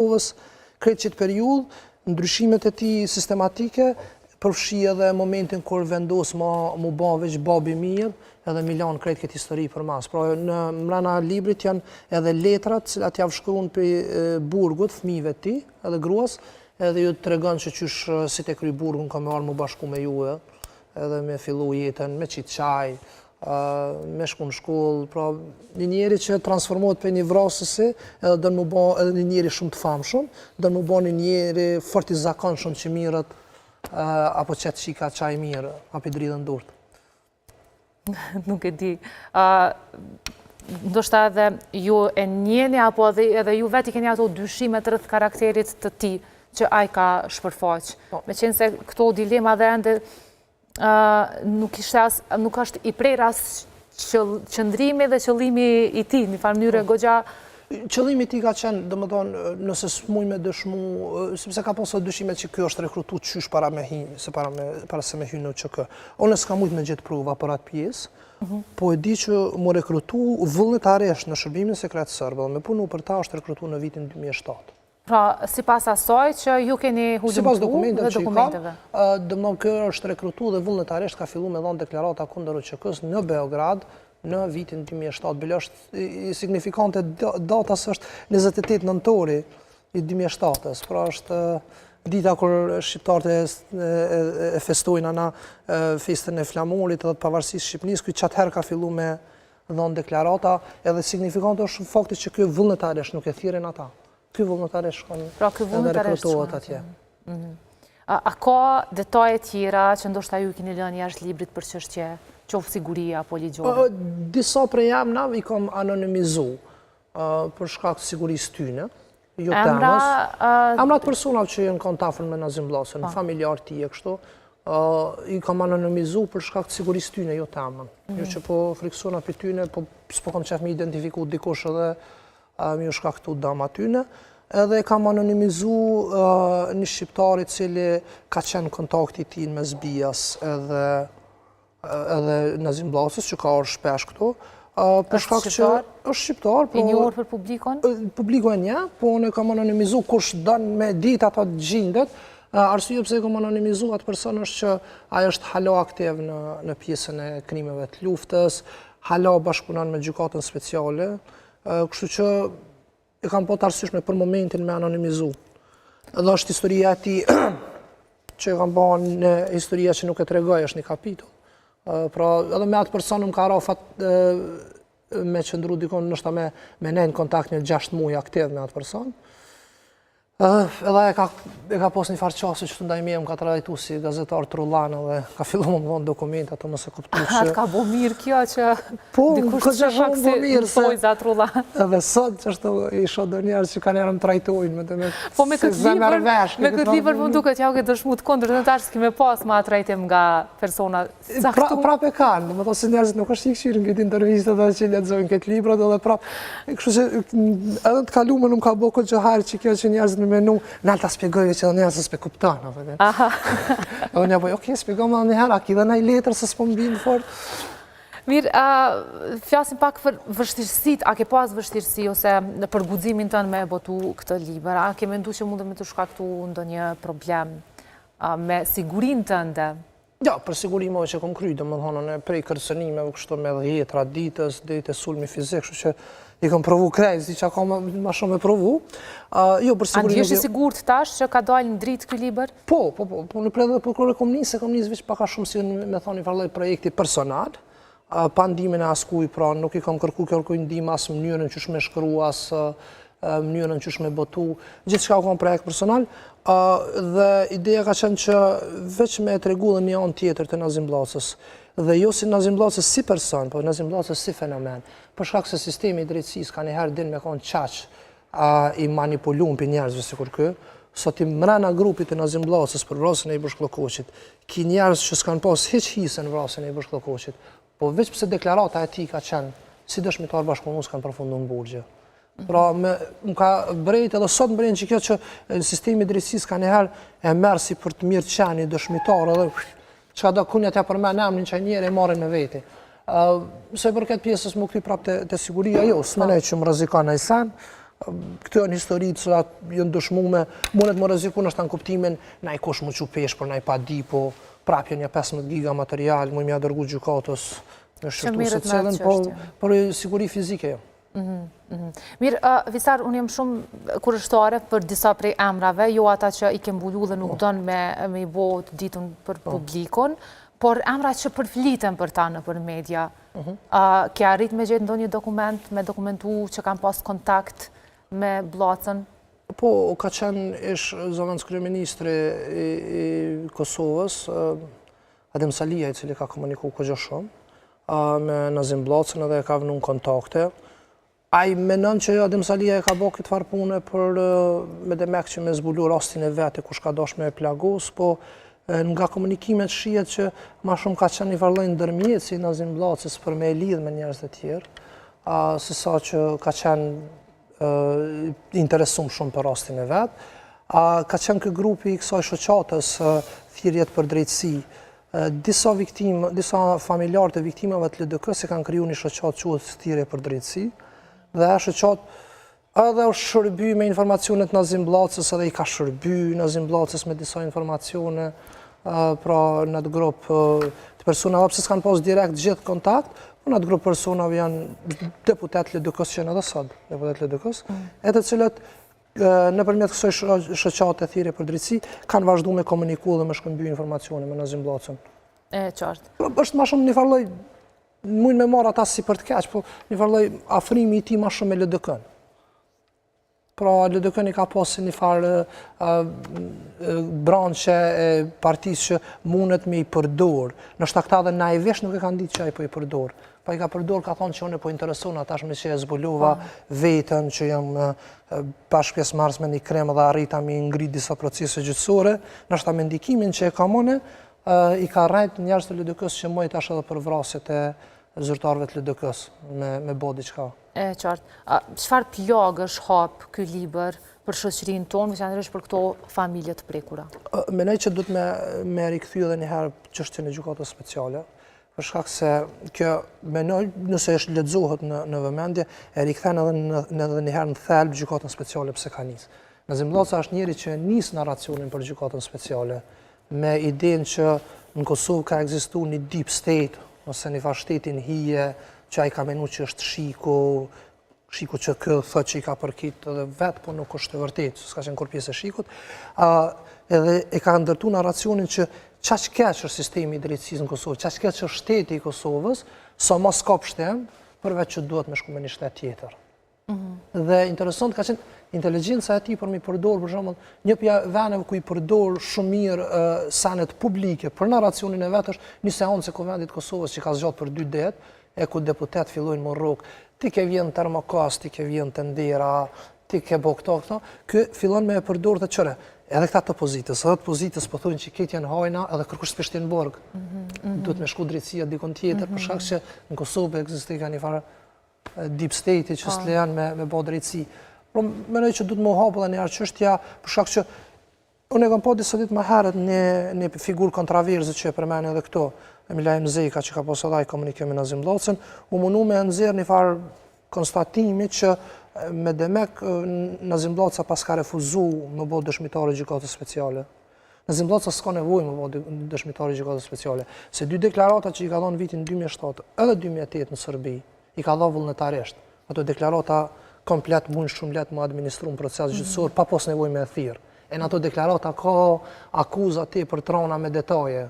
Kosovës, krejt që të periull, ndryshimet e tij sistematike, përfshi edhe momentin kur vendos mu ba veç babi mirë, edhe Milan krejt këtë histori për mas. Pra në mrena librit janë edhe letrat, cilat javë shkruan për burgut, fëmijëve të tij, edhe gruas, edhe ju të tregon që qysh si te kry burgun ka me arë mu bashku me juve, edhe me fillu jetën, me qitë qaj, me shku në shkollë, pra një njeri që transformohet për një vrasësi, edhe dënë mu ba edhe një njeri shumë të famshëm, dënë mu ba një njeri fort i zakonshëm që mirët, apo qëtë qika qaj mirë, apo i dridhen durët. Nuk e di. Ndoshta edhe ju e njeni, apo edhe ju veti keni ato dyshimet rreth karakterit të ti, që ai ka shpërfaq. Me qenë se këto dilema dhe ende nuk është i prer as qëndrimi dhe qëllimi i ti, një farë mënyrë goxha. Qëllimi i tij ka qenë, domethënë, nëse s'muj me dëshmu, sepse ka pasur dyshimet që ky është rekrutu qysh para se me hynë në ÇK. Unë s'kam mujt me gjetë pruva për atë pjesë, po e di që mu rekrutu vullnetarisht në shërbimin sekret serb, dhe me punu për ta është rekrutu në vitin 2007. Pra, sipas asaj që ju keni hulumtu sipas dokumenteve që i kam, domethënë ky është rekrutu dhe vullnetarisht ka filluar me dhënë deklarata kundër ÇK-s në Beograd në vitin 2007. Bile është i signifikante data është 28 nëntori i 2007-s. Pra është dita kur shqiptarët e festojnë ana festën e flamurit edhe të pavarësisë Shqipërisë, ky çatëherë ka filluar me dhënë deklarata, edhe signifikante është fakti që ky vullnetarisht nuk e thirrën ata. Ky vullnetarisht shkon edhe rekrutohet atje. A ka detaje tjera që ndoshta ju keni lënë jashtë librit për çështje, qoftë siguria apo ligjore? Disa prej emrave i kam anonimizu për shkak të sigurisë tyne, jo temës. Emrat personave që janë kontafën me Nazim Vllasën, familjar tije kështu, i kam anonimizu për shkak të sigurisë tyne, jo temën. Jo që po friksona për tyne, po s'po kam qef me identifiku dikush edhe mi u shkaktu dama tyne. Edhe kam anonimizu një shqiptari cili ka qenë kontakti ti me zbijas edhe Nazim Vllasës, që ka orë shpesh këtu. Është shqiptar. I njohur për publikon? Publiko e një, po në kam anonimizu kush dënë me dit ato gjindet. Arsye pse kam anonimizu atë person është që ajo është hala aktiv në pjesën e krimeve të luftës, hala bashkëpunon me gjykatën speciale, kështu që e kam po të arsyeshme për momentin me anonimizu. Edhe është historia e tij që e kam po në historia që nuk e tregoj, është një kapitull. Pra edhe me atë person më ka rafat me qëndru dikon nështë me nejnë kontakt një 6 muaj aktiv me atë person. Edhe e ka pos një farë qasë që të ndaj me më ka trajtu si gazetar trullan edhe ka fillu më dhënë dokumente ato mëse kuptu që... Atë ka bo mirë kjo që dikush që shak si në pojza trullan. Edhe sot që është i shodo njerës që ka njerë më trajtojnë po me këtë liber më duket ja u këtë dëshmu të kondër në tashë s'kime pas ma trajtim nga persona saktu. Prap e kanë, më thosë njerëzit nuk është i këshirë në këtë intervjistë dhe që lexojnë këtë librat edhe prap. Kështu që edhe të kalume nuk ka bo këtë gjëharë që kjo që njerëzit menu, nalë ta spjegojë që njerë se s'pe kuptanë. Edhe një bojë, okej, spjegojë më njëherë, a ki dhe naj letër se s'po mbinë fort. Mirë, fjasim pak për vështirësit, a ke pas vështirësi ose për guximin tënë me botu këtë liber, a ke mendu që mundë me të shkaktu ndonjë problem me sigurin tënde? Ja, për sigurimove që kom kryjtë, më thonë, prej kërcënimeve kështu me dhe jetra ditës, dejtë e sulmi fizik, kështu që i kom provu krejt, zi që ka ma shumë me provu. A ndjesh i sigurt tash që ka dalë në dritë këj liber? Po, në predhe dhe përkore kom njëse, kom njësë vishë paka shumë si me thonë i farloj projekti personal, pa ndimin e askuj, pra nuk i kom kërkuj ndim asë mënyrën që shme shkru, asë mënyrën që shme botu, gjithë shka u kom projekt personal, dhe ideja ka qenë që veç me të regu dhe një anë tjetër të Nazim Vllasës, dhe jo si Nazim Vllasës si person, po Nazim Vllasës si fenomen, për shkak se sistemi i drejtësisë ka njëherë din me konë qaq i manipulum për njerëzve si kur kë, sot i mrena grupit të Nazim Vllasës për vrasjen e i Bashkëllëkoqit, ki njerëz që s'kan pas hiç hisën vrasjen e i Bashkëllëkoqit, po veç pse deklarata e tij ka qenë si dëshmitar bashkëpunues kanë përfunduar në burgje. Pra, më ka brejt edhe sot më brejnë që kjo që në sistemi drejtësisë ka njëherë e merë si për të mirë qeni dëshmitar edhe që ka do kunja t'ja përmen emnin që njëre e marrin me veti. Se për këtë pjesës më këti prap të siguria, jo, s'menej që më rëzika në isen, Këtë janë historitë që janë dëshmume, mundet më rreziku në shtanë kuptimin, na i kosh më që pesh për na i pa di, po prapje një 15 giga material, më mja dërgu gjykatës në shërtu se cilën, por siguri fizike jo. Mirë, Visar, unë jem shumë kurështare për disa prej emrave, jo ata që i ke mbullu dhe nuk donë me i bo të ditën për publikon, por emra që përfliten për ta në për media. Ke arrit me gjetë ndonjë dokument, me dokumentu që kam pas kontakt me Bllacën? Po, ka qenë ish zëvendës kryeministri i Kosovës, Adem Salia, i cili ka komuniku këgjo shumë, me Nazim Bllacën edhe ka vënu në kontakte. A i menon që Adem Salia e ka bo këtë farë pune për me demek që me zbulu rastin e vete kush ka dosh me e plagos, po nga komunikimet shihet që ma shumë ka qenë një farlojnë dërmjet si Nazim Bllacës për me e lidh me njerëz të tjerë, se sa që ka qenë interesum shumë për rastin e vetë. Ka qenë kë grupi i kësaj shoqatës thirrjet për drejtësi. Disa familjarë të viktimave të LDK-s e kanë kriju një shoqatë quhet thirrje për drejtësi, dhe e shoqatë edhe u shërby me informacionet Nazim Bllacës, edhe i ka shërby Nazim Bllacës me disa informacione, pra në atë grupë të personave, pëse s'kanë pas direkt gjithë kontakt, po në atë grupë personave janë deputet LDK-s që janë edhe sot, deputet LDK-s, e të cilët nëpërmjet kësaj shoqate thirrje për drejtësi kanë vazhdu me komuniku dhe me shkëmby informacione me Nazim Bllacën. E qartë. Është ma shumë një farloj, mujnë me marrë ata si për të keq, po një farloj afrimi i ti ma shumë me LDK-n. Pra LDK-n i ka pasë një farë branche e partisë që mundet me i përdor. Nështë këta dhe na i vesh nuk e kanë ditë që a i po i përdor. Pa i ka përdor, ka thonë që unë po intereson, atash me që e zbulova vetën, që jam bashkë pjesëmarrës me një krem dhe arrita me ngrit disa procese gjyqësore, nështë me ndikimin që e ka mone, i ka rrejt njerëz të LDK-s që mojt ashtë edhe për vrasjet e zyrtarëve të LDK-s me bo diqka. E qartë. Çfarë plagësh hap ky libër për shoqërinë tonë, veçanërisht për këto familje të prekura? Menoj që duhet me rikthye edhe një herë çështjen e gjykatës speciale, për shkak se kjo menoj nëse është lexohet në vëmendje, e rikthen edhe një herë në thelb gjykatën speciale pse ka nis. Nazim Bllaca është njëri që nis narracionin për gjykatën speciale me idenë që në Kosovë ka ekzistuar një deep state, ose një farë shtetin hije, që a i ka menu që është shiku që këtë thët që i ka përkit edhe vetë, po nuk është të vërtet, s'ka qenë kur pjesë e shikut, edhe e ka ndërtu narracionin që qaq keq është sistemi i drejtësisë në Kosovë, qaq keq është shteti i Kosovës, sa mos ka pështem, përveç që duhet me shku me një shtet tjetër. Dhe interesant ka qenë inteligjenca e tij për mi përdor, për shembull, një veneve ku i përdor shumë mirë sanet publike për narracionin e vet është një seancë e Kuvendit të Kosovës që ka zgjatur për 2 ditë, e ku deputet fillojnë më rrok, ti ke vjen termokas, ti ke vjen të ndera, ti ke bo këto, kë fillon me e përdor të qëre. Edhe këta të pozitës, edhe të pozitës po thonë që këtë janë hajna edhe kërkush të peshtin borg. Duhet me shku drejtësia dikon tjetër, për shkak që në Kosovë ekzistoi ka një farë deep state që s'lejan me bo drejtësi. Por mendoj që duhet më hapë edhe një çështja, për shkak që unë e kam pa disa ditë më herët një figurë kontroverse që e përmend edhe këto, Emilaj Mzeka që ka pas edhe ai komunikim me Nazim Bllacën, u mundu me nxjerr një farë konstatimi që me demek Nazim Bllaca pas ka refuzu me bo dëshmitar i gjykatës speciale. Nazim Bllaca s'ka nevojë me bo dëshmitar i gjykatës speciale, se 2 deklarata që i ka dhënë vitin 2007 edhe 2008 në Serbi, i ka dhënë vullnetarisht. Ato deklarata komplet mund shumë lehtë më administru në proces gjyqësor pa pas nevojë me thirr. E në ato deklarata ka akuza ti për trona me detaje.